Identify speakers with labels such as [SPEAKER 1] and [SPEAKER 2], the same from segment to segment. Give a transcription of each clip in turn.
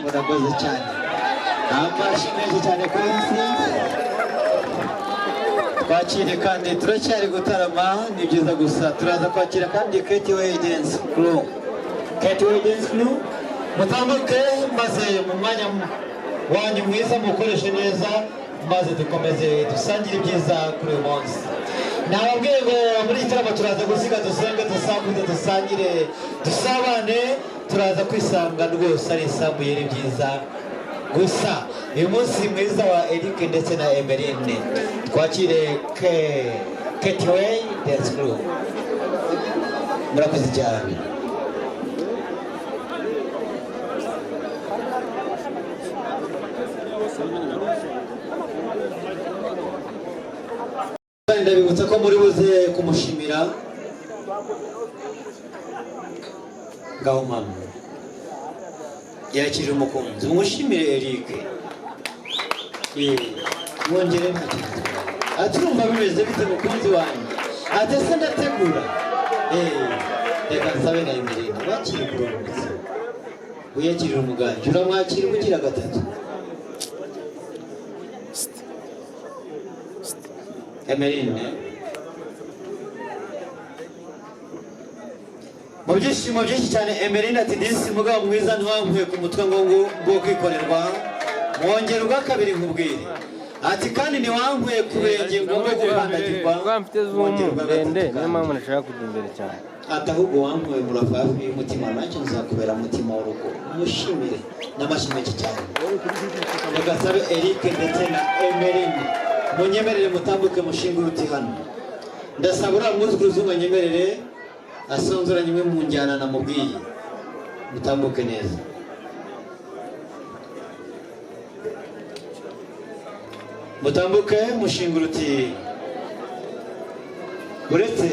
[SPEAKER 1] murakoze cyane amashyi menshi cyane kuri Intsinzi twakire kandi turacyari gutarama ni byiza gusa turaza kwakira kandi Gateway Dance Crew mutambuke maze mu mwanya wanyu mwiza mukoreshe neza maze dukomeze dusangire ibyiza kuri uyu munsi nababwiye ngo muri iki gitaramo turaza gusiga dusenge dusakuze dusangire dusabane turaza kwisanga rwose ari isambuye ni byiza gusa uyu munsi mwiza wa Eric ndetse na Emeline twakire Gateway Dance Crew murakoze cyane ndabibutsa ko muri buze kumushimira ngaho mama yakije umukunzi umushimire Eric mwongere ati urumva bimeze bite mukunzi wanjye ati se ndategura reka nsabe na Emeline wakire kurongotse uyakirira umuganje uramwakira ubugira gatatu Emeline mu byishimo byinshi cyane Emeline ati disi mugabo mwiza ntiwankuye ku mutwe ngo kwikorerwa mwongera ubwa kabiri nkubwire ati kandi ntiwankuye ku birenge ngo guhandagirwa
[SPEAKER 2] mfite zumu ndende niyo mpamvu nashaka kujya imbere cyane
[SPEAKER 1] ati ahubwo wankuye murafafi y'umutima nacyo nzakubera umutima w'urugo mushimire n'amashyi menshi cyane reka sabe Eric ndetse na Emeline munyemerere mutambuke mushinga uruti hano ndasaba uriya mwuzukuruza umwanyemerere asonzoranye imwe mu njyana namubwiye mutambuke neza mutambuke mushinga uruti uretse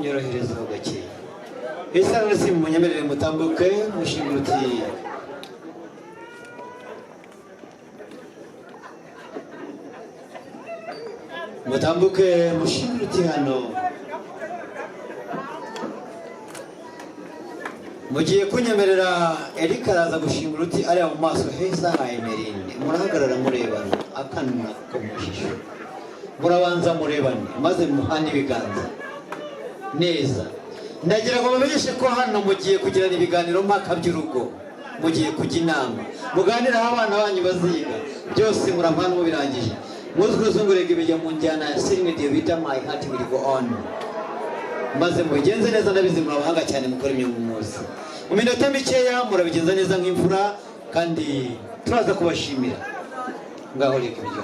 [SPEAKER 1] nyoroherezaho gakeya ese hano si munyemerere mutambuke mushinga uruti mutambuke mushimire uti hano mugiye kunyemerera Eric araza gushimira uti ariya mu maso heza ha Emerine murahagarara murebana akanuna ko mu jisho murabanza murebane maze muhane ibiganza neza ndagira ngo bamenyeshe ko hano mugiye kugirana ibiganiro mpaka by'urugo mugiye kujya inama muganira aho abana banyu baziga byose muravana mu birangije muzi kuzungurega ibijya mu njyana ya Sing the Vita My Heart Will Go On maze mubigenze neza ndabizi murabahanga cyane mukora imyuga munsi mu minota mikeya murabigenza neza nk'imfura kandi turaza kubashimira ngaho reka ibijya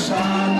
[SPEAKER 3] Shine.